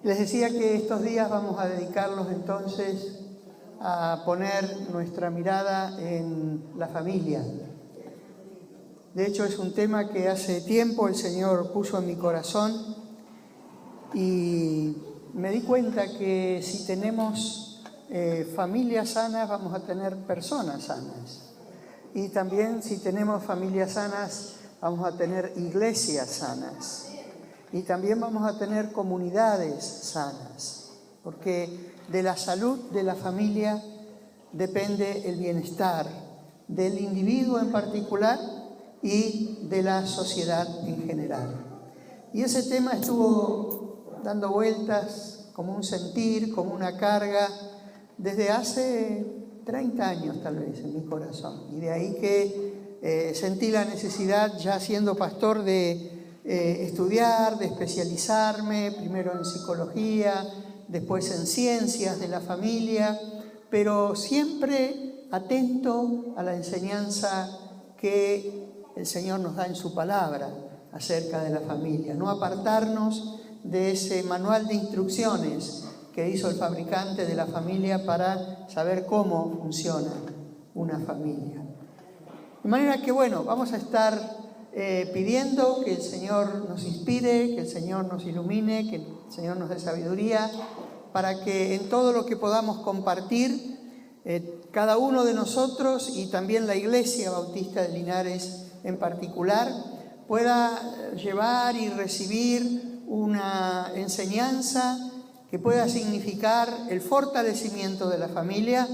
Les decía que estos días vamos a dedicarlos entonces a poner nuestra mirada en la familia. De hecho, es un tema que hace tiempo el Señor puso en mi corazón y me di cuenta que si tenemos familias sanas, vamos a tener personas sanas. Y también si tenemos familias sanas, vamos a tener iglesias sanas. Y también vamos a tener comunidades sanas, porque de la salud de la familia depende el bienestar del individuo en particular y de la sociedad en general. Y ese tema estuvo dando vueltas como un sentir, como una carga, desde hace 30 años tal vez en mi corazón. Y de ahí que sentí la necesidad, ya siendo pastor, de estudiar, de especializarme, primero en psicología, después en ciencias de la familia, pero siempre atento a la enseñanza que el Señor nos da en su palabra acerca de la familia. No apartarnos de ese manual de instrucciones que hizo el fabricante de la familia para saber cómo funciona una familia. De manera que, bueno, vamos a estar pidiendo que el Señor nos inspire, que el Señor nos ilumine, que el Señor nos dé sabiduría, para que en todo lo que podamos compartir, cada uno de nosotros y también la Iglesia Bautista de Linares en particular, pueda llevar y recibir una enseñanza que pueda significar el fortalecimiento de la familia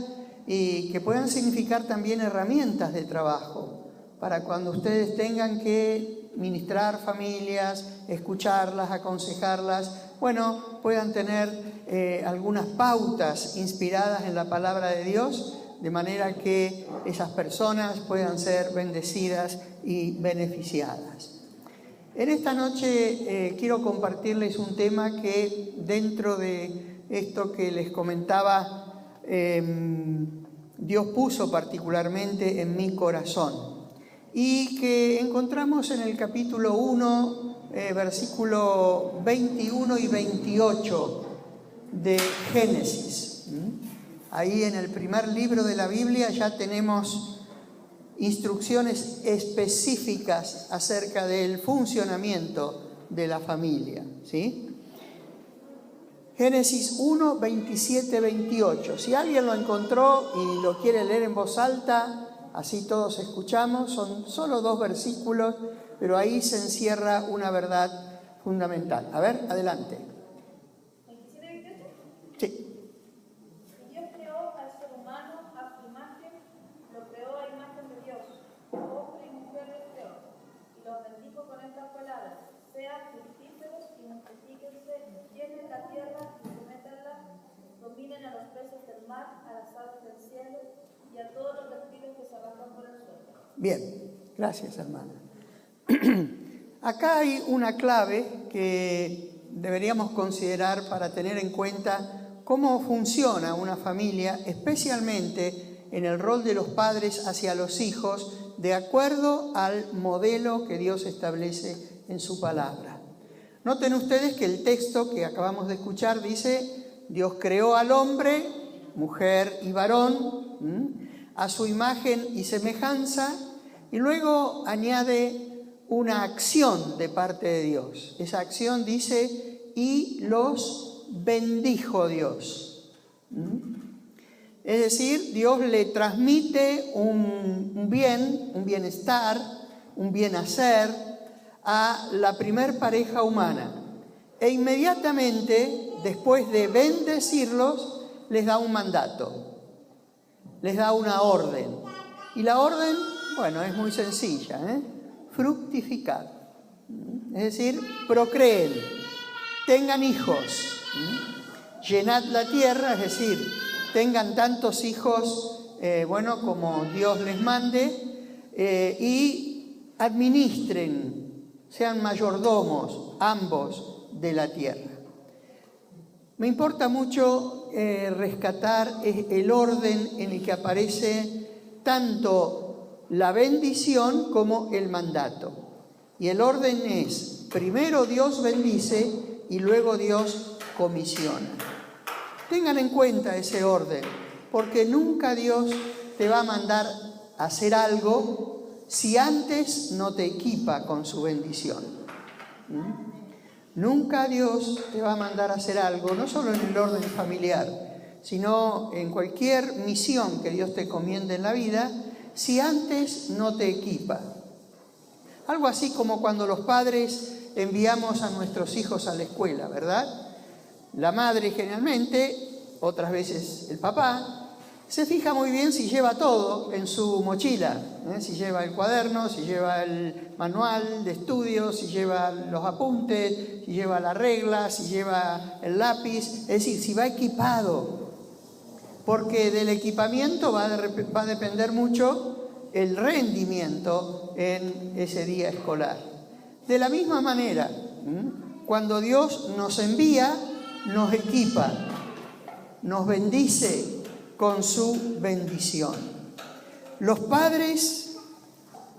y que puedan significar también herramientas de trabajo para cuando ustedes tengan que ministrar familias, escucharlas, aconsejarlas, bueno, puedan tener algunas pautas inspiradas en la palabra de Dios, de manera que esas personas puedan ser bendecidas y beneficiadas. En esta noche quiero compartirles un tema que dentro de esto que les comentaba, Dios puso particularmente en mi corazón y que encontramos en el capítulo 1, versículo 21 y 28 de Génesis. Ahí en el primer libro de la Biblia ya tenemos instrucciones específicas acerca del funcionamiento de la familia, ¿sí? Génesis 1, 27, 28. Si alguien lo encontró y lo quiere leer en voz alta, así todos escuchamos, son solo 2 versículos, pero ahí se encierra una verdad fundamental. A ver, adelante. Sí. Dios creó al ser humano a su imagen, lo creó a imagen de Dios, hombre y mujer los creó, y los bendijo con estas palabras: sean fructíferos y multiplíquense, llenen la tierra y sométanla, dominen a los peces del mar, a las aves del cielo y a todos los reptiles que se arrastran por el suelo. Bien, gracias, hermana. Acá hay una clave que deberíamos considerar para tener en cuenta cómo funciona una familia, especialmente en el rol de los padres hacia los hijos, de acuerdo al modelo que Dios establece en su palabra. Noten ustedes que el texto que acabamos de escuchar dice: Dios creó al hombre, mujer y varón, a su imagen y semejanza, y luego añade una acción de parte de Dios. Esa acción dice: y los bendijo Dios. Es decir, Dios le transmite un bien, un bienestar, un bien hacer a la primer pareja humana. E inmediatamente, después de bendecirlos, les da un mandato, les da una orden. Y la orden, bueno, es muy sencilla, fructificar. Es decir, procreen, tengan hijos, llenad la tierra, es decir, tengan tantos hijos, como Dios les mande, y administren, sean mayordomos ambos de la tierra. Me importa mucho rescatar el orden en el que aparece tanto la bendición como el mandato. Y el orden es: primero Dios bendice y luego Dios comisiona. Tengan en cuenta ese orden, porque nunca Dios te va a mandar a hacer algo si antes no te equipa con su bendición. Nunca Dios te va a mandar a hacer algo, no solo en el orden familiar, sino en cualquier misión que Dios te encomiende en la vida, si antes no te equipa. Algo así como cuando los padres enviamos a nuestros hijos a la escuela, ¿verdad? La madre generalmente, otras veces el papá, se fija muy bien si lleva todo en su mochila, si lleva el cuaderno, si lleva el manual de estudio, si lleva los apuntes, si lleva la regla, si lleva el lápiz, es decir, si va equipado, porque del equipamiento va a depender mucho el rendimiento en ese día escolar. De la misma manera, cuando Dios nos envía, nos equipa, nos bendice con su bendición. Los padres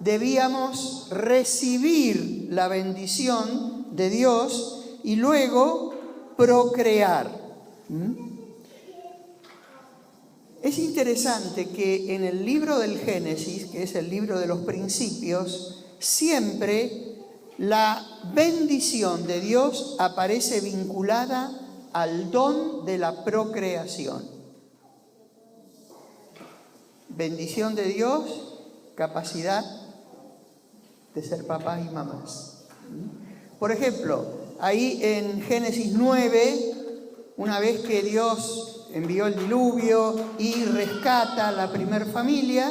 debíamos recibir la bendición de Dios y luego procrear. Es interesante que en el libro del Génesis, que es el libro de los principios, siempre la bendición de Dios aparece vinculada al don de la procreación. Bendición de Dios, capacidad de ser papás y mamás. Por ejemplo, ahí en Génesis 9, una vez que Dios envió el diluvio y rescata la primer familia,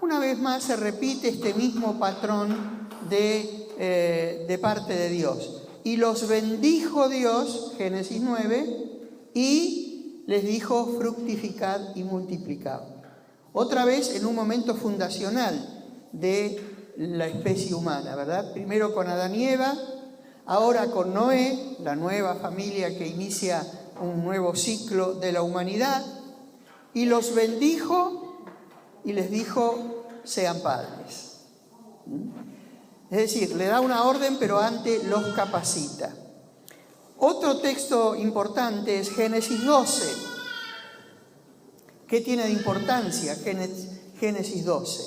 una vez más se repite este mismo patrón de parte de Dios. Y los bendijo Dios, Génesis 9, y les dijo: fructificad y multiplicad. Otra vez en un momento fundacional de la especie humana, ¿verdad? Primero con Adán y Eva, ahora con Noé, la nueva familia que inicia un nuevo ciclo de la humanidad, y los bendijo y les dijo: sean padres. Es decir, le da una orden, pero antes los capacita. Otro texto importante es Génesis 12. ¿Qué tiene de importancia Génesis 12?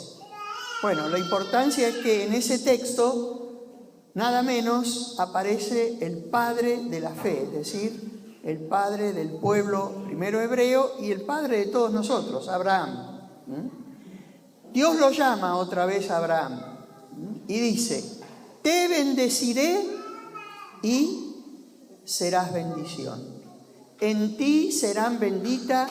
Bueno, la importancia es que en ese texto, nada menos, aparece el padre de la fe, es decir, el padre del pueblo primero hebreo y el padre de todos nosotros, Abraham. Dios lo llama otra vez a Abraham y dice: te bendeciré y serás bendición. En ti serán benditas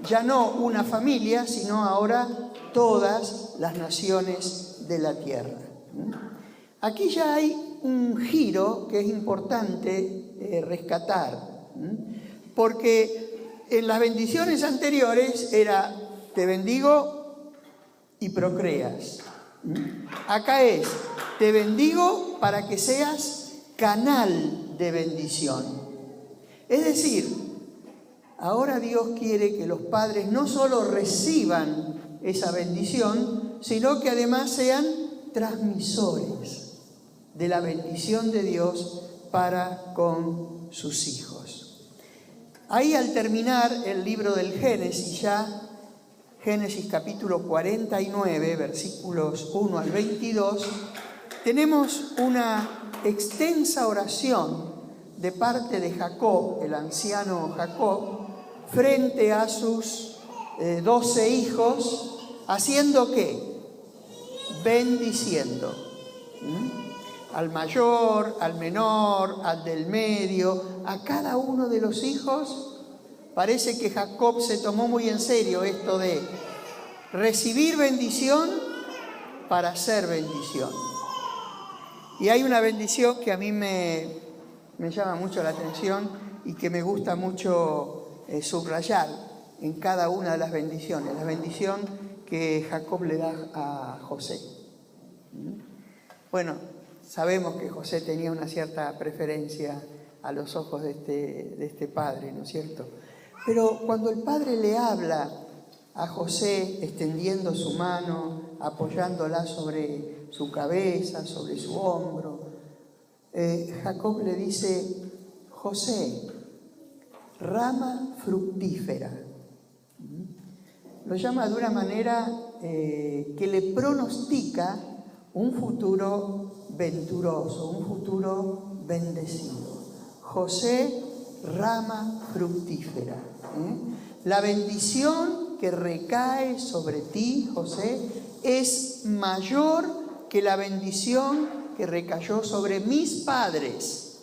ya no una familia, sino ahora todas las naciones de la tierra. Aquí ya hay un giro que es importante rescatar, porque en las bendiciones anteriores era: te bendigo y procreas. Acá es: te bendigo para que seas canal de bendición. Es decir, ahora Dios quiere que los padres no solo reciban esa bendición, sino que además sean transmisores de la bendición de Dios para con sus hijos. Ahí, al terminar el libro del Génesis, ya Génesis capítulo 49, versículos 1 al 22, tenemos una extensa oración de parte de Jacob, el anciano Jacob, frente a sus 12 hijos, ¿haciendo qué? Bendiciendo. Al mayor, al menor, al del medio, a cada uno de los hijos. Parece que Jacob se tomó muy en serio esto de recibir bendición para hacer bendición. Y hay una bendición que a mí me llama mucho la atención y que me gusta mucho subrayar en cada una de las bendiciones. La bendición que Jacob le da a José. Bueno, sabemos que José tenía una cierta preferencia a los ojos de este padre, ¿no es cierto? Pero cuando el padre le habla a José extendiendo su mano, apoyándola sobre su cabeza, sobre su hombro, Jacob le dice: José, rama fructífera. Lo llama de una manera que le pronostica un futuro venturoso, un futuro bendecido. José, rama fructífera. La bendición que recae sobre ti, José, es mayor que la bendición que recayó sobre mis padres.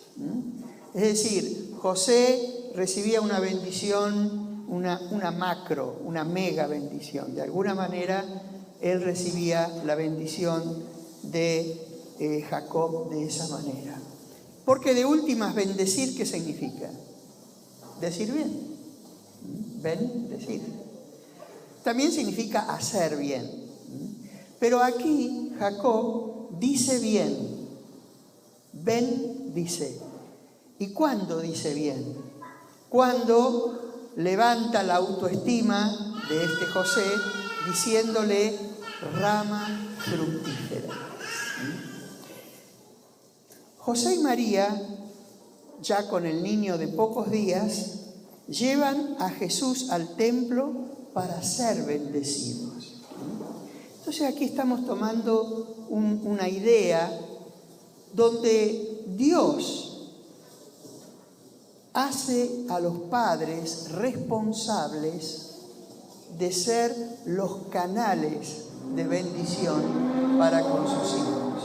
Es decir, José recibía una bendición, una macro, una mega bendición. De alguna manera, él recibía la bendición de Jacob de esa manera. Porque de últimas, bendecir, ¿qué significa? Decir bien. Bendecir. También significa hacer bien. Pero aquí Jacob dice bien. Bendice. ¿Y cuándo dice bien? Cuando levanta la autoestima de este José diciéndole rama fructífera. José y María, ya con el niño de pocos días, llevan a Jesús al templo para ser bendecidos. Entonces aquí estamos tomando una idea donde Dios hace a los padres responsables de ser los canales de bendición para con sus hijos.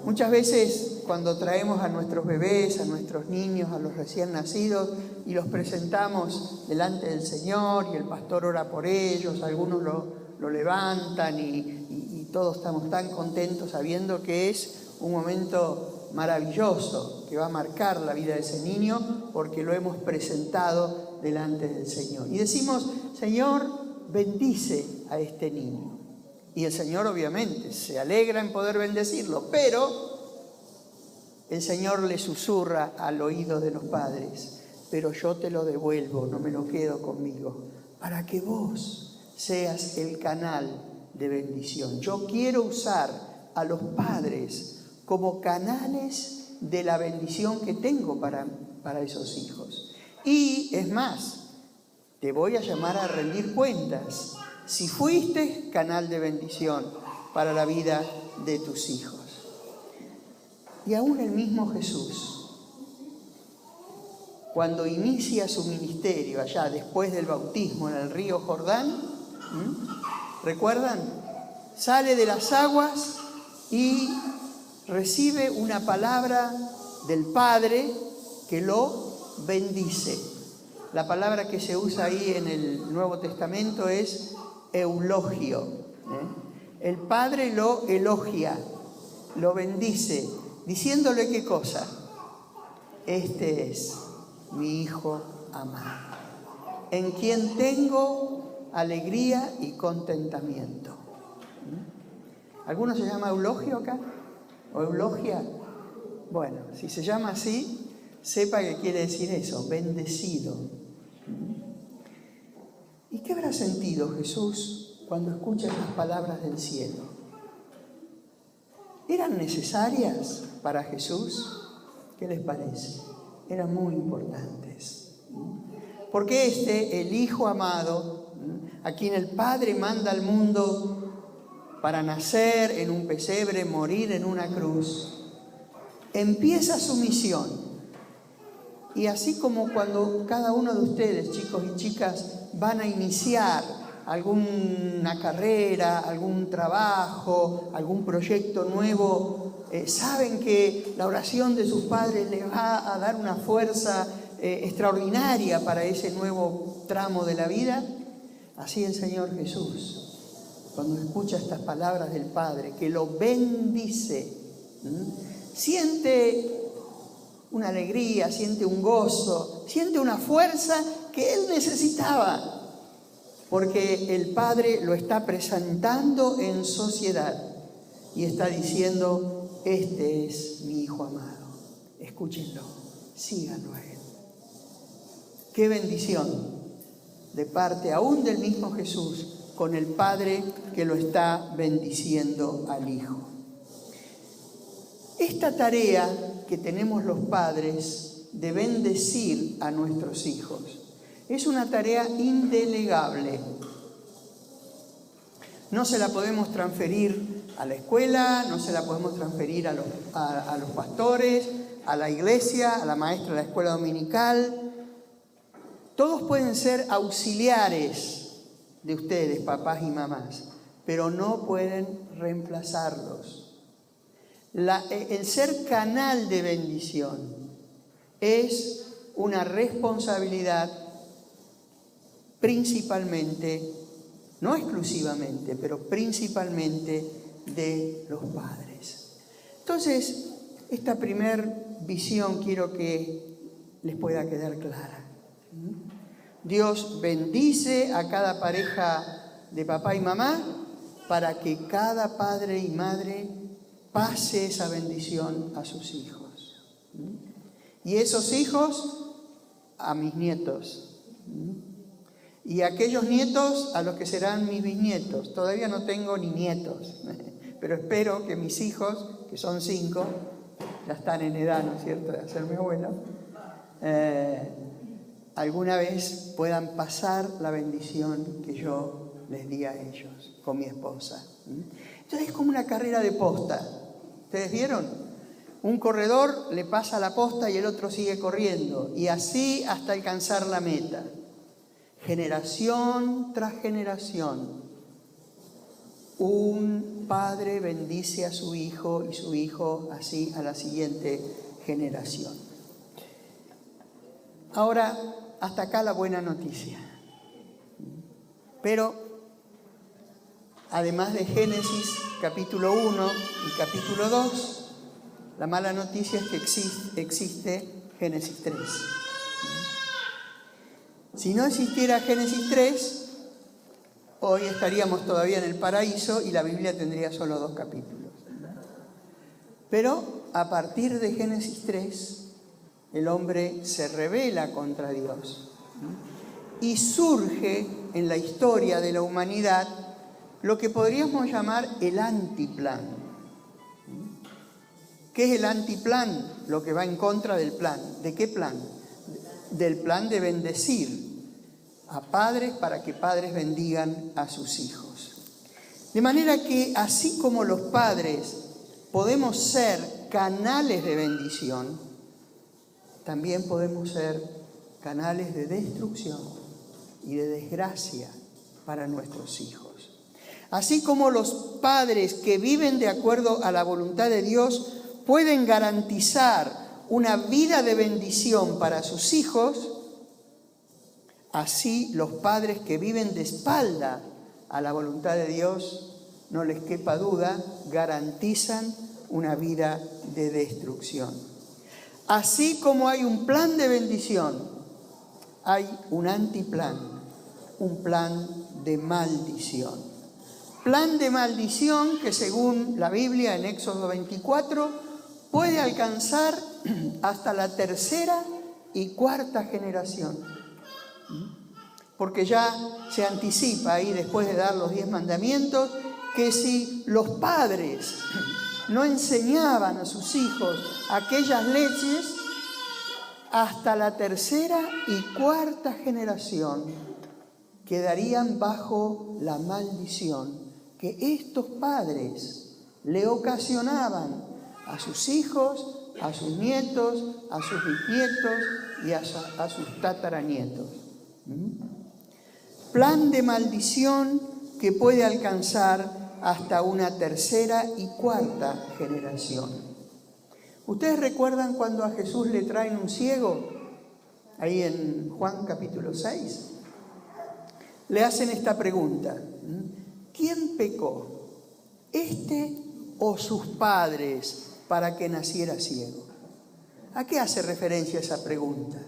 Muchas veces cuando traemos a nuestros bebés, a nuestros niños, a los recién nacidos y los presentamos delante del Señor y el pastor ora por ellos, algunos lo levantan y todos estamos tan contentos sabiendo que es un momento maravilloso que va a marcar la vida de ese niño porque lo hemos presentado delante del Señor. Y decimos, Señor, bendice a este niño. Y el Señor obviamente se alegra en poder bendecirlo, pero el Señor le susurra al oído de los padres, pero yo te lo devuelvo, no me lo quedo conmigo, para que vos seas el canal de bendición. Yo quiero usar a los padres como canales de la bendición que tengo para esos hijos. Y es más, te voy a llamar a rendir cuentas si fuiste canal de bendición para la vida de tus hijos. Y aún el mismo Jesús, cuando inicia su ministerio allá después del bautismo en el río Jordán, ¿recuerdan? Sale de las aguas y recibe una palabra del Padre que lo bendice. La palabra que se usa ahí en el Nuevo Testamento es eulogio. El Padre lo elogia, lo bendice, diciéndole ¿qué cosa? Este es mi Hijo amado, en quien tengo alegría y contentamiento. ¿Alguno se llama eulogio acá? ¿O eulogia? Bueno, si se llama así, sepa que quiere decir eso, bendecido. ¿Y qué habrá sentido Jesús cuando escucha las palabras del cielo? ¿Eran necesarias para Jesús? ¿Qué les parece? Eran muy importantes. Porque el Hijo amado, a quien el Padre manda al mundo para nacer en un pesebre, morir en una cruz, empieza su misión. Y así como cuando cada uno de ustedes, chicos y chicas, van a iniciar alguna carrera, algún trabajo, algún proyecto nuevo, saben que la oración de sus padres les va a dar una fuerza extraordinaria para ese nuevo tramo de la vida. Así el Señor Jesús, cuando escucha estas palabras del Padre, que lo bendice, siente una alegría, siente un gozo, siente una fuerza que él necesitaba, porque el Padre lo está presentando en sociedad y está diciendo, este es mi Hijo amado, escúchenlo, síganlo a él. Qué bendición de parte aún del mismo Jesús con el Padre que lo está bendiciendo al Hijo. Esta tarea que tenemos los padres de bendecir a nuestros hijos. Es una tarea indelegable. No se la podemos transferir a la escuela, no se la podemos transferir a los pastores, a la iglesia, a la maestra de la escuela dominical. Todos pueden ser auxiliares de ustedes, papás y mamás, pero no pueden reemplazarlos. El ser canal de bendición es una responsabilidad principalmente, no exclusivamente, pero principalmente de los padres. Entonces, esta primer visión quiero que les pueda quedar clara. Dios bendice a cada pareja de papá y mamá para que cada padre y madre pase esa bendición a sus hijos. Y esos hijos a mis nietos. Y aquellos nietos a los que serán mis bisnietos. Todavía no tengo ni nietos, pero espero que mis hijos, que son 5, ya están en edad, ¿no es cierto?, de hacerme abuelo, alguna vez puedan pasar la bendición que yo les di a ellos con mi esposa. Entonces es como una carrera de posta. ¿Ustedes vieron? Un corredor le pasa la posta y el otro sigue corriendo, y así hasta alcanzar la meta. Generación tras generación, un padre bendice a su hijo y su hijo así a la siguiente generación. Ahora, hasta acá la buena noticia. Pero, además de Génesis capítulo 1 y capítulo 2, la mala noticia es que existe Génesis 3. Si no existiera Génesis 3, hoy estaríamos todavía en el paraíso y la Biblia tendría solo 2 capítulos. Pero a partir de Génesis 3, el hombre se rebela contra Dios y surge en la historia de la humanidad lo que podríamos llamar el antiplan. ¿Qué es el antiplan? Lo que va en contra del plan. ¿De qué plan? Del plan de bendecir a padres para que padres bendigan a sus hijos. De manera que así como los padres podemos ser canales de bendición, también podemos ser canales de destrucción y de desgracia para nuestros hijos. Así como los padres que viven de acuerdo a la voluntad de Dios pueden garantizar una vida de bendición para sus hijos, así los padres que viven de espalda a la voluntad de Dios, no les quepa duda, garantizan una vida de destrucción. Así como hay un plan de bendición, hay un antiplan, un plan de maldición. Plan de maldición que según la Biblia en Éxodo 24 puede alcanzar hasta la 3ª y 4ª generación. Porque ya se anticipa ahí, después de dar los 10 mandamientos, que si los padres no enseñaban a sus hijos aquellas leyes, hasta la 3ª y 4ª generación quedarían bajo la maldición que estos padres le ocasionaban a sus hijos, a sus nietos, a sus bisnietos y a sus tataranietos. Plan de maldición que puede alcanzar hasta una 3ª y 4ª generación. ¿Ustedes recuerdan cuando a Jesús le traen un ciego? Ahí en Juan capítulo 6. Le hacen esta pregunta. ¿Quién pecó? ¿Este o sus padres para que naciera ciego? ¿A qué hace referencia esa pregunta?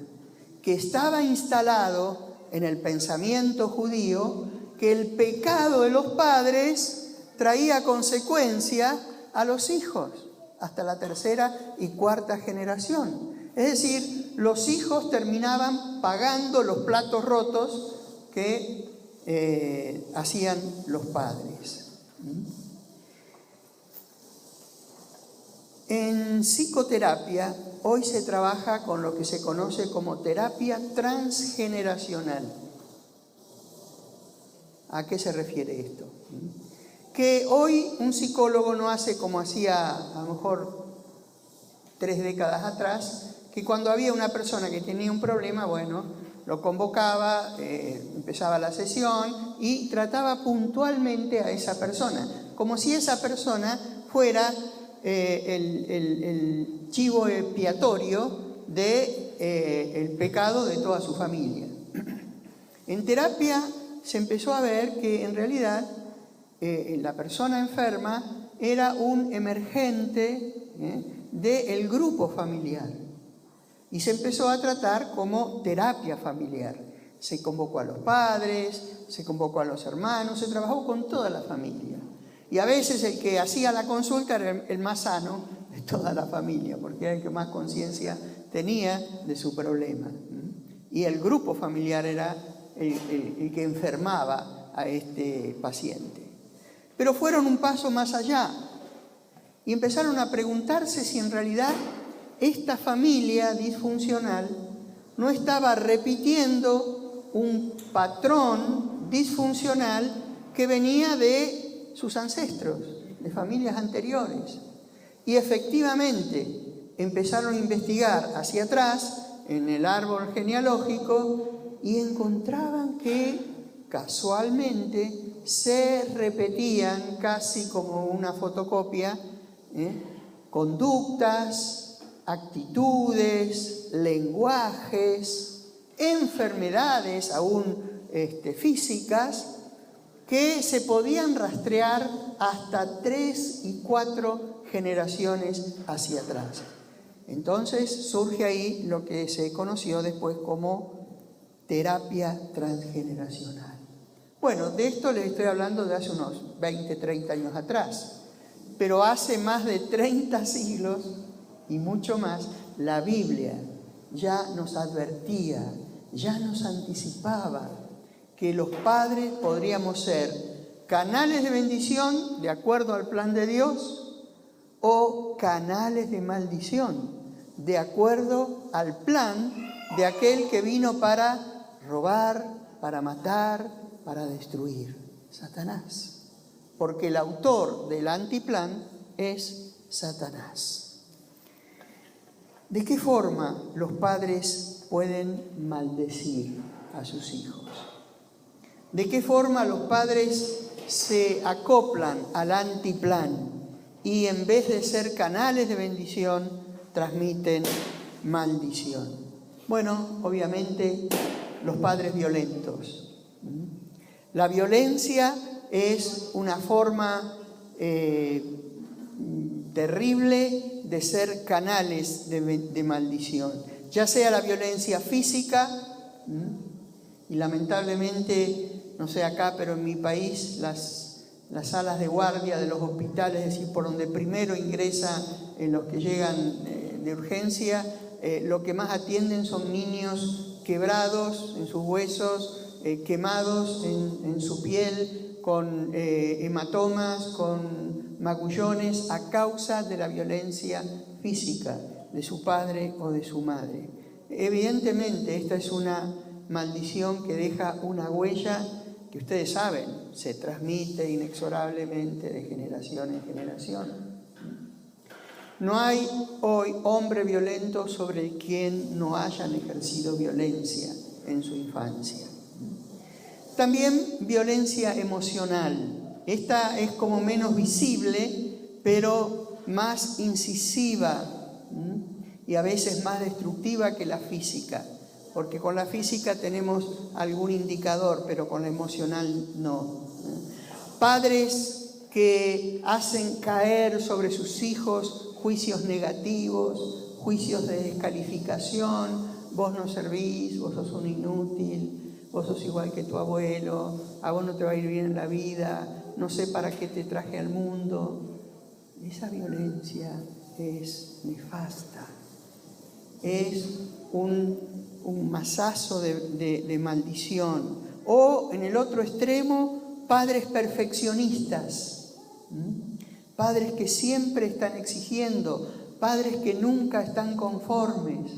Que estaba instalado en el pensamiento judío que el pecado de los padres traía consecuencia a los hijos, hasta la 3ª y 4ª generación. Es decir, los hijos terminaban pagando los platos rotos que hacían los padres. En psicoterapia, hoy se trabaja con lo que se conoce como terapia transgeneracional. ¿A qué se refiere esto? Que hoy un psicólogo no hace como hacía a lo mejor 3 décadas atrás, que cuando había una persona que tenía un problema, bueno, lo convocaba, empezaba la sesión y trataba puntualmente a esa persona, como si esa persona fuera el chivo expiatorio del pecado de toda su familia. En terapia se empezó a ver que en realidad la persona enferma era un emergente del grupo familiar y se empezó a tratar como terapia familiar. Se convocó a los padres, se convocó a los hermanos, se trabajó con toda la familia. Y a veces el que hacía la consulta era el más sano de toda la familia, porque era el que más conciencia tenía de su problema. Y el grupo familiar era el que enfermaba a este paciente. Pero fueron un paso más allá y empezaron a preguntarse si en realidad esta familia disfuncional no estaba repitiendo un patrón disfuncional que venía de sus ancestros, de familias anteriores. Y efectivamente empezaron a investigar hacia atrás en el árbol genealógico y encontraban que casualmente se repetían casi como una fotocopia conductas, actitudes, lenguajes, enfermedades aún físicas que se podían rastrear hasta 3 y 4 generaciones hacia atrás. Entonces surge ahí lo que se conoció después como terapia transgeneracional. Bueno, de esto les estoy hablando de hace unos 20, 30 años atrás, pero hace más de 30 siglos y mucho más, la Biblia ya nos advertía, ya nos anticipaba que los padres podríamos ser canales de bendición de acuerdo al plan de Dios o canales de maldición de acuerdo al plan de aquel que vino para robar, para matar, para destruir, Satanás. Porque el autor del antiplan es Satanás. ¿De qué forma los padres pueden maldecir a sus hijos? ¿De qué forma los padres se acoplan al antiplan y en vez de ser canales de bendición, transmiten maldición? Bueno, obviamente los padres violentos. La violencia es una forma terrible de ser canales de maldición, ya sea la violencia física, y lamentablemente, no sé acá, pero en mi país, las salas de guardia de los hospitales, es decir, por donde primero ingresan los que llegan de urgencia, lo que más atienden son niños quebrados en sus huesos, quemados en su piel, con hematomas, con magullones, a causa de la violencia física de su padre o de su madre. Evidentemente, esta es una maldición que deja una huella que ustedes saben, se transmite inexorablemente de generación en generación. No hay hoy hombre violento sobre quien no hayan ejercido violencia en su infancia. También violencia emocional. Esta es como menos visible, pero más incisiva y a veces más destructiva que la física. Porque con la física tenemos algún indicador, pero con la emocional no. Padres que hacen caer sobre sus hijos juicios negativos, juicios de descalificación, vos no servís, vos sos un inútil, vos sos igual que tu abuelo, a vos no te va a ir bien en la vida, no sé para qué te traje al mundo. Esa violencia es nefasta, es un masazo de maldición. O en el otro extremo, padres perfeccionistas, padres que siempre están exigiendo padres que nunca están conformes.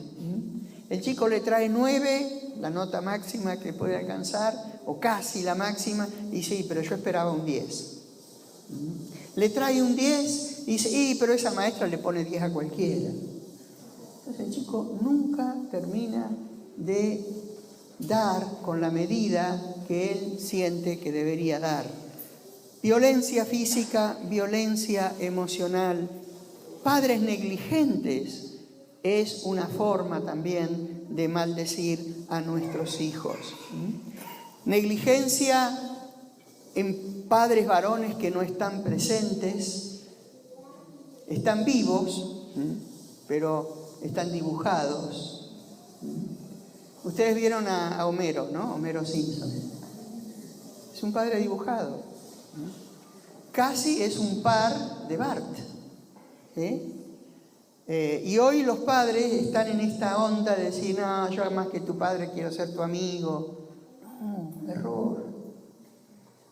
El chico le trae 9, la nota máxima que puede alcanzar, o casi la máxima, y dice, sí, pero yo esperaba un 10. Le trae un 10, y dice, pero esa maestra le pone 10 a cualquiera. Entonces el chico nunca termina de dar con la medida que él siente que debería dar. Violencia física, violencia emocional, padres negligentes es una forma también de maldecir a nuestros hijos. Negligencia en padres varones que no están presentes, están vivos, pero están dibujados. Ustedes vieron a Homero, ¿no? Homero Simpson. Es un padre dibujado. Casi es un par de Bart. Y hoy los padres están en esta onda de decir, no, yo más que tu padre quiero ser tu amigo. No, error.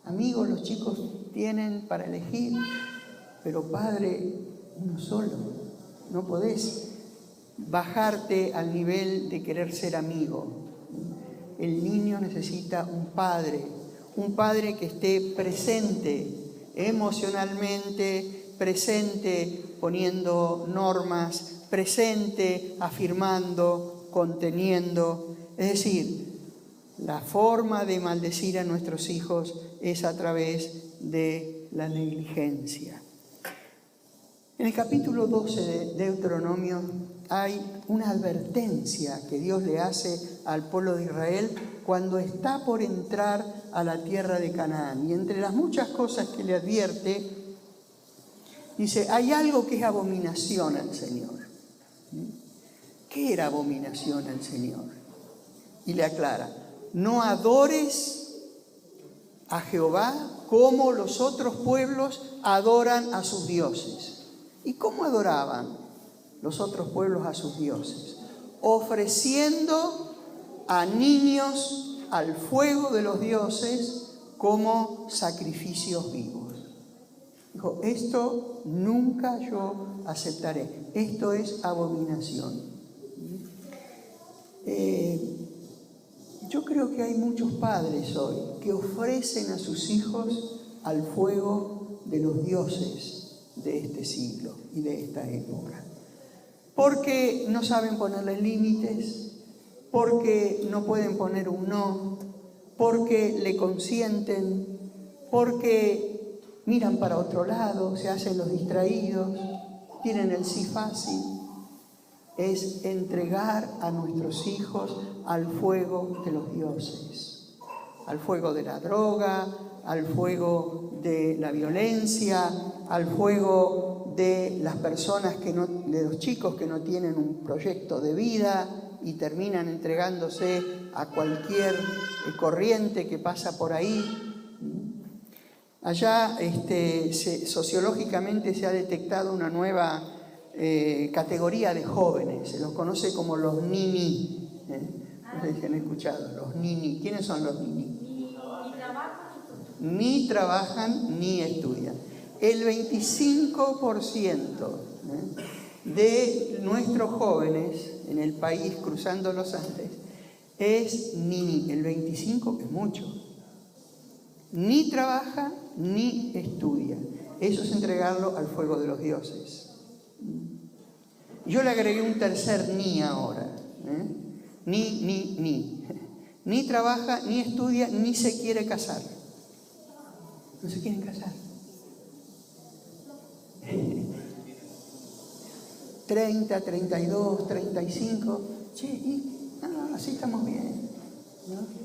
Amigos los chicos tienen para elegir, pero padre uno solo. No podés bajarte al nivel de querer ser amigo. El niño necesita un padre que esté presente emocionalmente, presente poniendo normas, presente afirmando, conteniendo. Es decir, la forma de maldecir a nuestros hijos es a través de la negligencia. En el capítulo 12 de Deuteronomio hay una advertencia que Dios le hace al pueblo de Israel cuando está por entrar a la tierra de Canaán. Y entre las muchas cosas que le advierte, dice, hay algo que es abominación al Señor. ¿Qué era abominación al Señor? Y le aclara, no adores a Jehová como los otros pueblos adoran a sus dioses. ¿Y cómo adoraban los otros pueblos a sus dioses? Ofreciendo a niños al fuego de los dioses como sacrificios vivos. Dijo, esto nunca yo aceptaré. Esto es abominación. Yo creo que hay muchos padres hoy que ofrecen a sus hijos al fuego de los dioses de este siglo y de esta época. Porque no saben ponerles límites, porque no pueden poner un no, porque le consienten, porque miran para otro lado, se hacen los distraídos, tienen el sí fácil. Es entregar a nuestros hijos al fuego de los dioses, al fuego de la droga, al fuego de la violencia, al fuego de las personas de los chicos que no tienen un proyecto de vida y terminan entregándose a cualquier corriente que pasa por ahí. Allá sociológicamente se ha detectado una nueva categoría de jóvenes, se los conoce como los nini. No sé si han escuchado, los nini. ¿Quiénes son los nini? Ni trabajan ni estudian. El 25% de nuestros jóvenes en el país cruzando los Andes es nini. El 25% es mucho. Ni trabaja ni estudia. Eso es entregarlo al fuego de los dioses. Yo le agregué un tercer ni ahora. Ni. Ni trabaja, ni estudia, ni se quiere casar. No se quieren casar. 30, 32, 35. Así estamos bien, ¿no?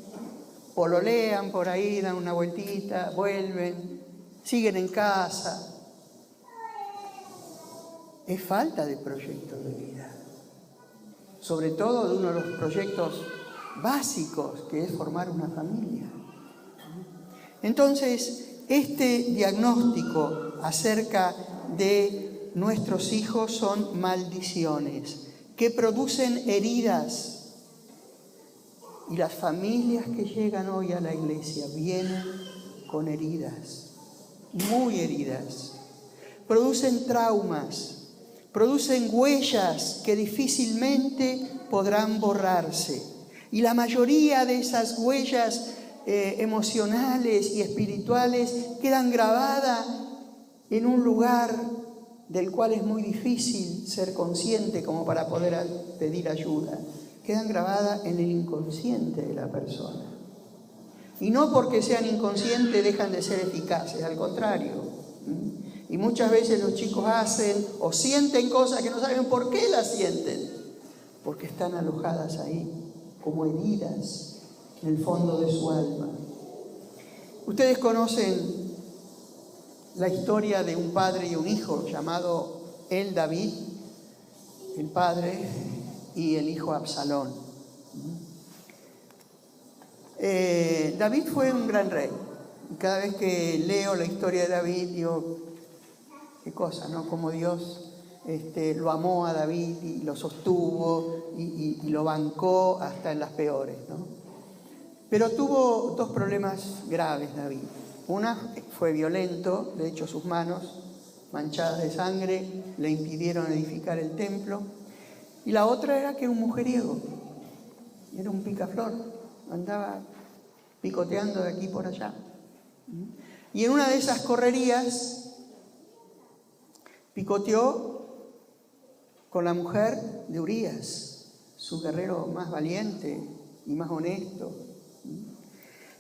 Pololean por ahí, dan una vueltita, vuelven, siguen en casa. Es falta de proyecto de vida. Sobre todo de uno de los proyectos básicos, que es formar una familia. Entonces, este diagnóstico acerca de nuestros hijos son maldiciones que producen heridas. Y las familias que llegan hoy a la iglesia vienen con heridas, muy heridas. Producen traumas, producen huellas que difícilmente podrán borrarse. Y la mayoría de esas huellas emocionales y espirituales quedan grabadas en un lugar del cual es muy difícil ser consciente como para poder pedir ayuda. Quedan grabadas en el inconsciente de la persona. Y no porque sean inconscientes dejan de ser eficaces, al contrario. Y muchas veces los chicos hacen o sienten cosas que no saben por qué las sienten, porque están alojadas ahí, como heridas en el fondo de su alma. Ustedes conocen la historia de un padre y un hijo llamado David, el padre, y el hijo Absalón. David fue un gran rey. Cada vez que leo la historia de David, digo, qué cosa, ¿no? Como Dios lo amó a David y lo sostuvo y lo bancó hasta en las peores, ¿no? Pero tuvo dos problemas graves David. Una fue violento, de hecho sus manos manchadas de sangre le impidieron edificar el templo. Y la otra era que era un mujeriego, era un picaflor, andaba picoteando de aquí por allá. Y en una de esas correrías picoteó con la mujer de Urías, su guerrero más valiente y más honesto.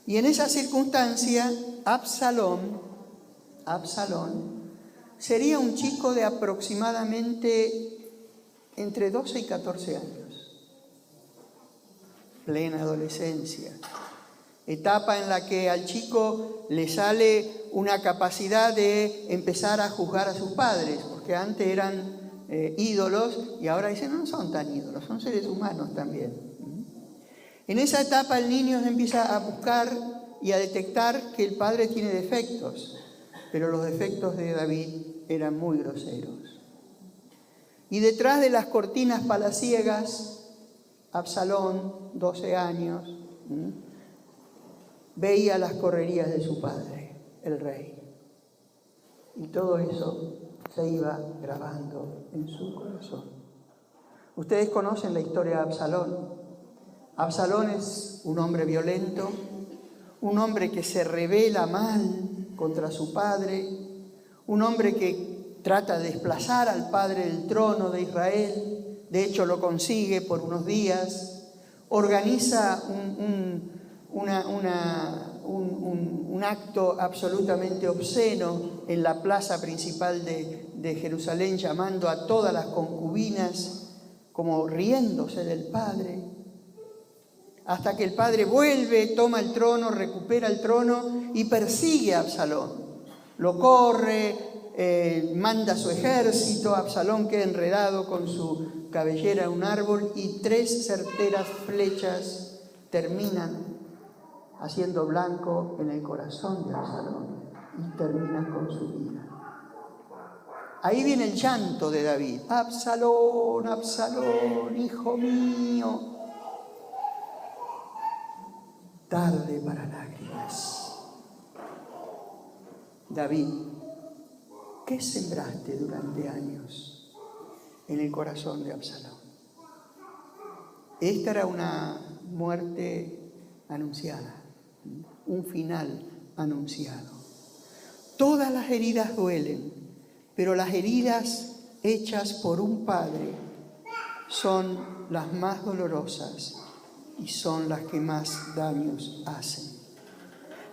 Y en esa circunstancia, Absalón sería un chico de aproximadamente entre 12 y 14 años, plena adolescencia, etapa en la que al chico le sale una capacidad de empezar a juzgar a sus padres, porque antes eran ídolos y ahora dicen no son tan ídolos, son seres humanos también. En esa etapa el niño empieza a buscar y a detectar que el padre tiene defectos, pero los defectos de David eran muy groseros. Y detrás de las cortinas palaciegas, Absalón, 12 años, veía las correrías de su padre, el rey. Y todo eso se iba grabando en su corazón. Ustedes conocen la historia de Absalón. Absalón es un hombre violento, un hombre que se rebela mal contra su padre, un hombre que trata de desplazar al padre del trono de Israel. De hecho lo consigue por unos días, organiza un acto absolutamente obsceno en la plaza principal de Jerusalén, llamando a todas las concubinas como riéndose del padre, hasta que el padre vuelve, toma el trono, recupera el trono y persigue a Absalón. Lo corre, manda su ejército, Absalón queda enredado con su cabellera en un árbol y 3 certeras flechas terminan haciendo blanco en el corazón de Absalón y terminan con su vida. Ahí viene el llanto de David. Absalón, Absalón, hijo mío. Tarde para lágrimas. David, ¿qué sembraste durante años en el corazón de Absalón? Esta era una muerte anunciada, un final anunciado. Todas las heridas duelen, pero las heridas hechas por un padre son las más dolorosas y son las que más daños hacen.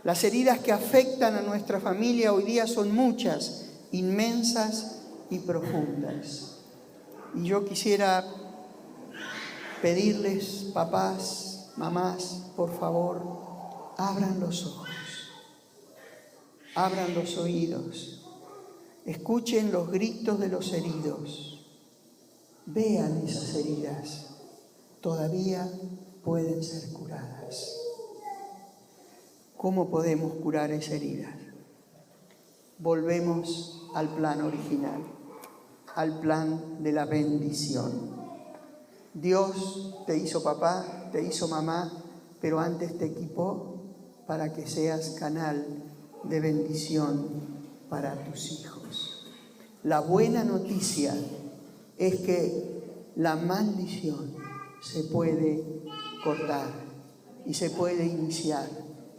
Las heridas que afectan a nuestra familia hoy día son muchas, inmensas y profundas. Y yo quisiera pedirles, papás, mamás, por favor, abran los ojos, abran los oídos, escuchen los gritos de los heridos, vean esas heridas, todavía pueden ser curadas. ¿Cómo podemos curar esa herida? Volvemos al plan original, al plan de la bendición. Dios te hizo papá, te hizo mamá, pero antes te equipó para que seas canal de bendición para tus hijos. La buena noticia es que la maldición se puede cortar y se puede iniciar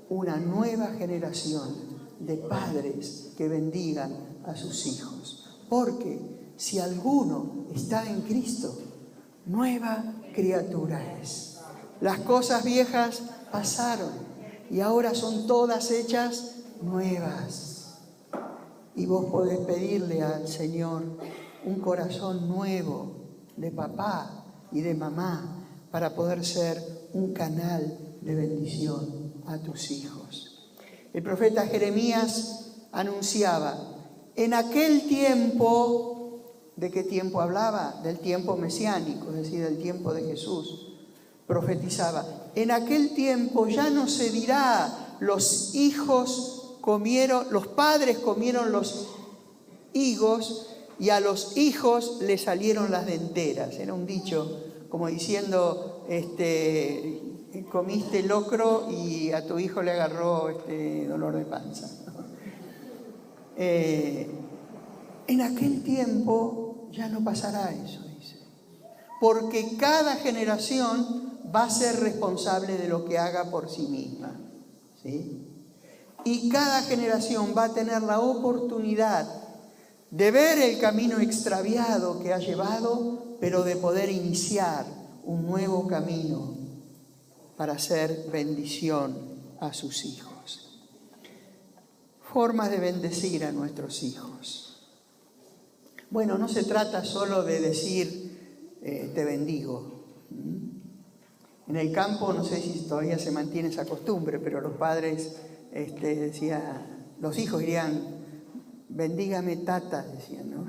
una nueva generación de padres que bendigan a sus hijos. Porque si alguno está en Cristo, nueva criatura es. Las cosas viejas pasaron y ahora son todas hechas nuevas. Y vos podés pedirle al Señor un corazón nuevo de papá y de mamá para poder ser un canal de bendición a tus hijos. El profeta Jeremías anunciaba, en aquel tiempo, ¿de qué tiempo hablaba? Del tiempo mesiánico, es decir, del tiempo de Jesús. Profetizaba, en aquel tiempo ya no se dirá, los padres comieron los higos y a los hijos le salieron las denteras. Era un dicho como diciendo, comiste locro y a tu hijo le agarró dolor de panza. En aquel tiempo ya no pasará eso, dice, porque cada generación va a ser responsable de lo que haga por sí misma, ¿sí? Y cada generación va a tener la oportunidad de ver el camino extraviado que ha llevado, pero de poder iniciar un nuevo camino para hacer bendición a sus hijos. Formas de bendecir a nuestros hijos. Bueno, no se trata solo de decir, te bendigo. En el campo, no sé si todavía se mantiene esa costumbre, pero los padres los hijos dirían, bendígame tata, decían, ¿no?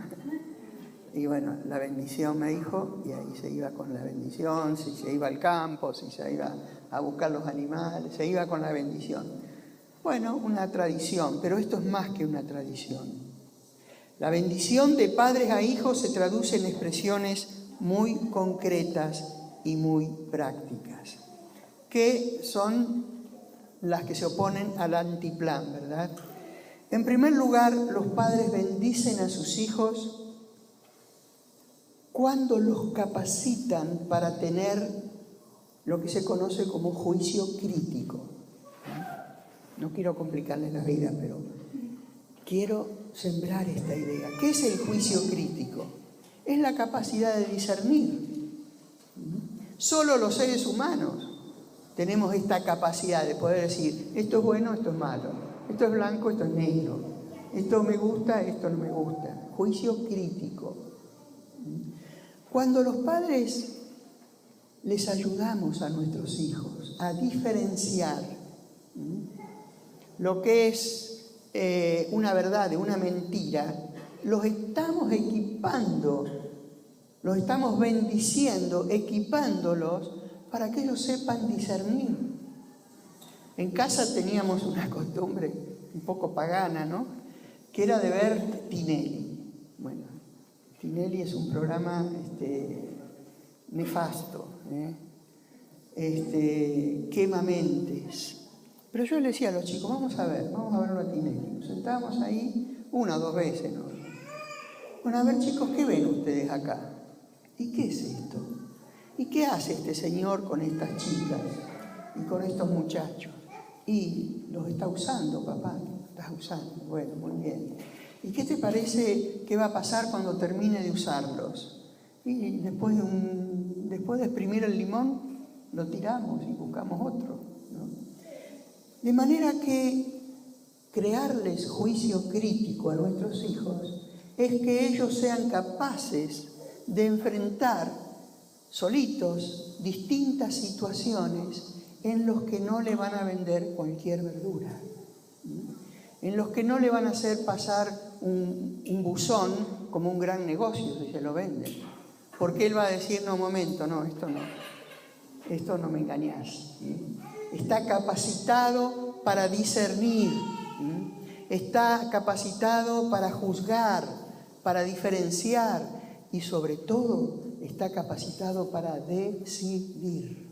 Y bueno, la bendición me dijo, y ahí se iba con la bendición, si se iba al campo, si se iba a buscar los animales, se iba con la bendición. Bueno, una tradición, pero esto es más que una tradición. La bendición de padres a hijos se traduce en expresiones muy concretas y muy prácticas, que son las que se oponen al antiplan, ¿verdad? En primer lugar, los padres bendicen a sus hijos cuando los capacitan para tener lo que se conoce como juicio crítico. No quiero complicarles la vida, pero quiero sembrar esta idea. ¿Qué es el juicio crítico? Es la capacidad de discernir. Solo los seres humanos tenemos esta capacidad de poder decir, esto es bueno, esto es malo, esto es blanco, esto es negro, esto me gusta, esto no me gusta. Juicio crítico. Cuando los padres les ayudamos a nuestros hijos a diferenciar lo que es una verdad de una mentira, los estamos equipando, los estamos bendiciendo, equipándolos para que ellos sepan discernir. En casa teníamos una costumbre un poco pagana, ¿no? Que era de ver Tinelli. Bueno, Tinelli es un programa nefasto, quema mentes. Pero yo le decía a los chicos, vamos a verlo a Tinelli. Nos sentábamos ahí 1 o 2 veces, ¿no? Bueno, a ver chicos, ¿qué ven ustedes acá? ¿Y qué es esto? ¿Y qué hace este señor con estas chicas y con estos muchachos? Y los está usando, papá, los estás usando. Bueno, muy bien. ¿Y qué te parece que va a pasar cuando termine de usarlos? Y después de exprimir el limón, lo tiramos y buscamos otro, ¿no? De manera que crearles juicio crítico a nuestros hijos es que ellos sean capaces de enfrentar solitos distintas situaciones en los que no le van a vender cualquier verdura, en los que no le van a hacer pasar un buzón como un gran negocio si se lo venden, porque él va a decir, no, un momento, no, esto no me engañás. Está capacitado para discernir, está capacitado para juzgar, para diferenciar y sobre todo está capacitado para decidir.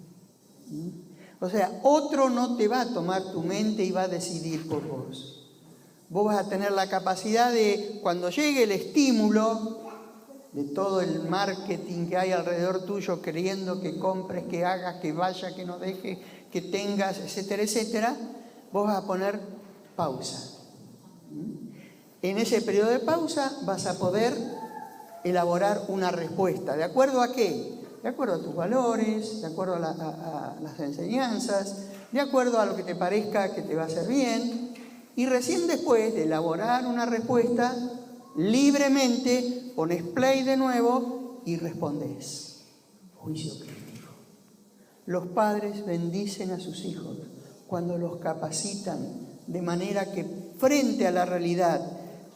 O sea, otro no te va a tomar tu mente y va a decidir por vos. Vos vas a tener la capacidad de, cuando llegue el estímulo, de todo el marketing que hay alrededor tuyo, creyendo que compres, que hagas, que vaya, que no dejes, que tengas, etcétera, etcétera, vos vas a poner pausa. En ese periodo de pausa vas a poder elaborar una respuesta. ¿De acuerdo a qué? De acuerdo a tus valores, de acuerdo a las enseñanzas, de acuerdo a lo que te parezca que te va a hacer bien. Y recién después de elaborar una respuesta, libremente pones play de nuevo y respondes. Juicio crítico. Los padres bendicen a sus hijos cuando los capacitan de manera que frente a la realidad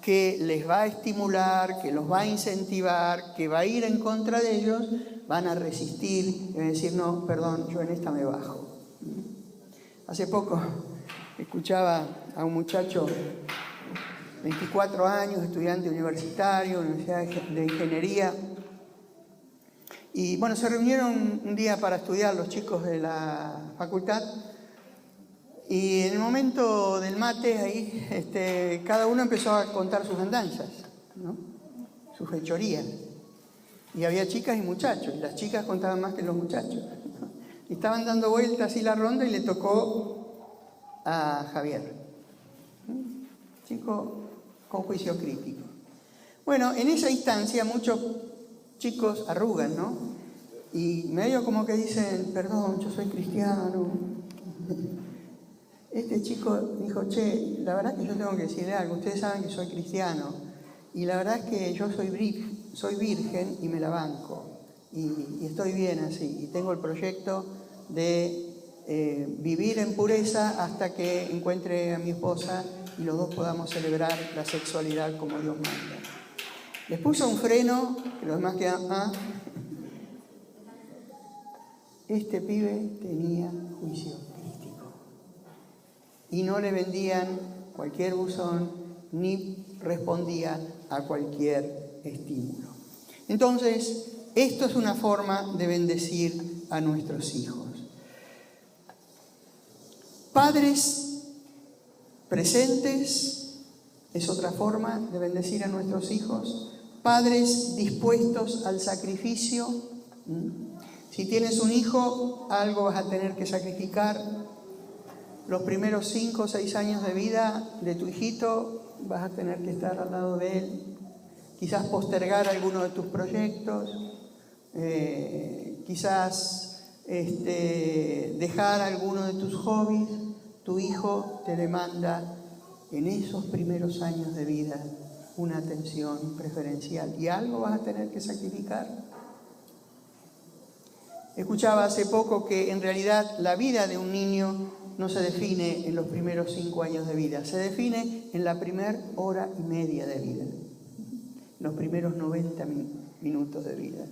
que les va a estimular, que los va a incentivar, que va a ir en contra de ellos, van a resistir y van a decir, no, perdón, yo en esta me bajo. Hace poco escuchaba a un muchacho, 24 años, estudiante universitario, Universidad de Ingeniería, y bueno, se reunieron un día para estudiar los chicos de la facultad, y en el momento del mate, ahí, cada uno empezó a contar sus andanzas, ¿no? Sus fechorías. Y había chicas y muchachos, y las chicas contaban más que los muchachos. Y estaban dando vueltas así la ronda y le tocó a Javier. Chico con juicio crítico. Bueno, en esa instancia muchos chicos arrugan, ¿no? Y medio como que dicen, perdón, yo soy cristiano. Este chico dijo, che, la verdad es que yo tengo que decirle algo, ustedes saben que soy cristiano, y la verdad es que yo soy virgen y me la banco, y estoy bien así, y tengo el proyecto de vivir en pureza hasta que encuentre a mi esposa y los dos podamos celebrar la sexualidad como Dios manda. Les puso un freno, que los demás quedan, Este pibe tenía juicio crítico y no le vendían cualquier buzón ni respondía a cualquier estímulo. Entonces, esto es una forma de bendecir a nuestros hijos. Padres presentes es otra forma de bendecir a nuestros hijos. Padres dispuestos al sacrificio. Si tienes un hijo, algo vas a tener que sacrificar. Los primeros 5 o 6 años de vida de tu hijito vas a tener que estar al lado de él. Quizás postergar alguno de tus proyectos. Quizás dejar alguno de tus hobbies. Tu hijo te demanda en esos primeros años de vida una atención preferencial y algo vas a tener que sacrificar. Escuchaba hace poco que en realidad la vida de un niño no se define en los primeros 5 años de vida, se define en la primera hora y media de vida, los primeros 90 minutos de vida.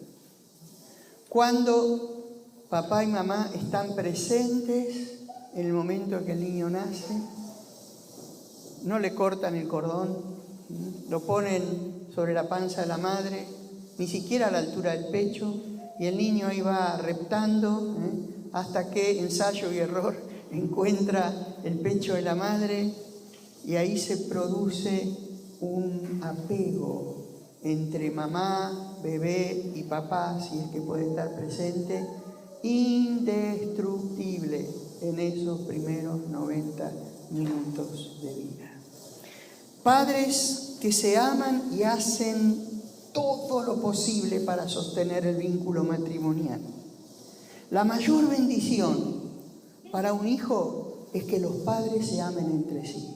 Cuando papá y mamá están presentes en el momento que el niño nace, no le cortan el cordón, lo ponen sobre la panza de la madre, ni siquiera a la altura del pecho, y el niño ahí va reptando hasta que, ensayo y error, encuentra el pecho de la madre y ahí se produce un apego entre mamá, bebé y papá, si es que puede estar presente, indestructible en esos primeros 90 minutos de vida. Padres que se aman y hacen todo lo posible para sostener el vínculo matrimonial. La mayor bendición para un hijo es que los padres se amen entre sí.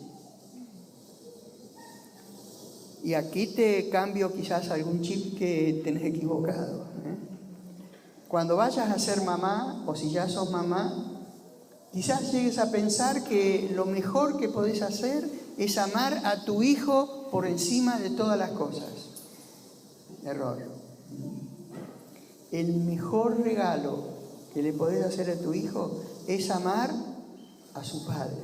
Y aquí te cambio quizás algún chip que tenés equivocado. Cuando vayas a ser mamá, o si ya sos mamá, quizás llegues a pensar que lo mejor que podés hacer es amar a tu hijo por encima de todas las cosas. Error. El mejor regalo que le podés hacer a tu hijo es amar a su padre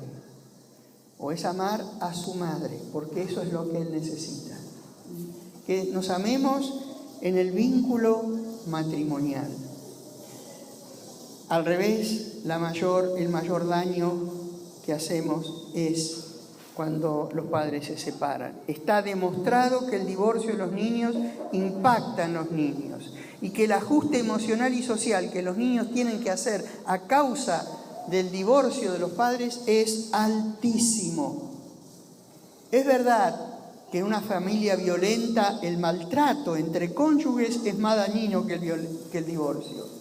o es amar a su madre, porque eso es lo que él necesita. Que nos amemos en el vínculo matrimonial. Al revés, el mayor daño que hacemos es cuando los padres se separan. Está demostrado que el divorcio de los niños impacta en los niños y que el ajuste emocional y social que los niños tienen que hacer a causa del divorcio de los padres es altísimo. Es verdad que en una familia violenta el maltrato entre cónyuges es más dañino que el divorcio.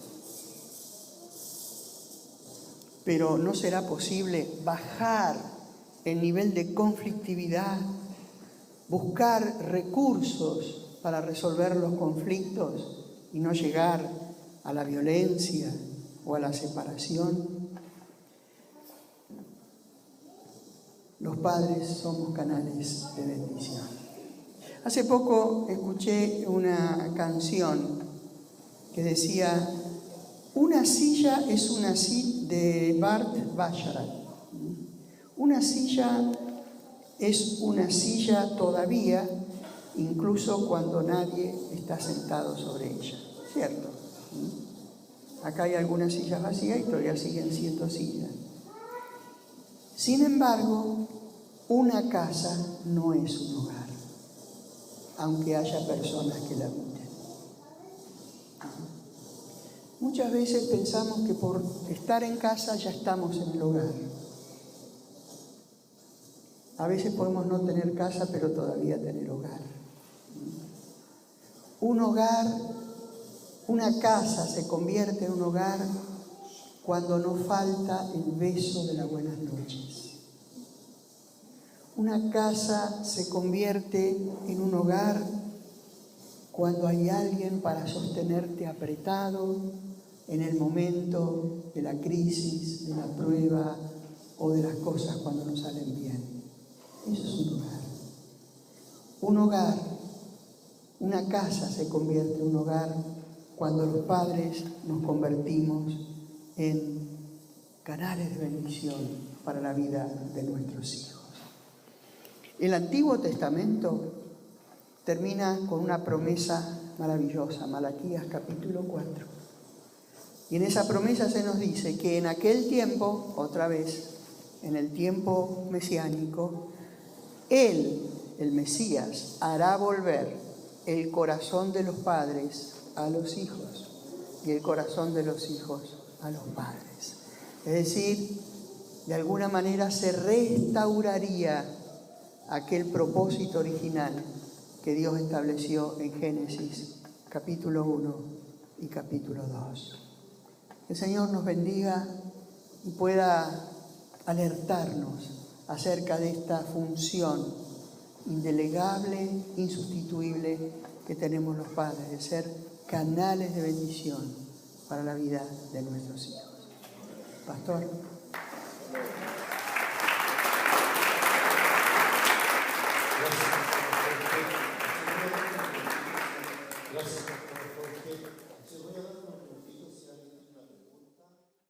Pero no será posible bajar el nivel de conflictividad, buscar recursos para resolver los conflictos y no llegar a la violencia o a la separación. Los padres somos canales de bendición. Hace poco escuché una canción que decía: una silla es una silla, de Bart Bacharach. Una silla es una silla todavía, incluso cuando nadie está sentado sobre ella. ¿Cierto? Acá hay algunas sillas vacías y todavía siguen siendo sillas. Sin embargo, una casa no es un hogar, aunque haya personas que la habiten. Muchas veces pensamos que por estar en casa ya estamos en el hogar. A veces podemos no tener casa, pero todavía tener hogar. Un hogar, una casa se convierte en un hogar cuando no falta el beso de las buenas noches. Una casa se convierte en un hogar cuando hay alguien para sostenerte apretado en el momento de la crisis, de la prueba o de las cosas cuando no salen bien. Eso es un hogar. Un hogar, una casa se convierte en un hogar cuando los padres nos convertimos en canales de bendición para la vida de nuestros hijos. El Antiguo Testamento termina con una promesa maravillosa, Malaquías capítulo 4. Y en esa promesa se nos dice que en aquel tiempo, otra vez, en el tiempo mesiánico, Él, el Mesías, hará volver el corazón de los padres a los hijos y el corazón de los hijos a los padres. Es decir, de alguna manera se restauraría aquel propósito original que Dios estableció en Génesis capítulo 1 y capítulo 2. Que el Señor nos bendiga y pueda alertarnos acerca de esta función indelegable, insustituible que tenemos los padres, de ser canales de bendición para la vida de nuestros hijos. Pastor.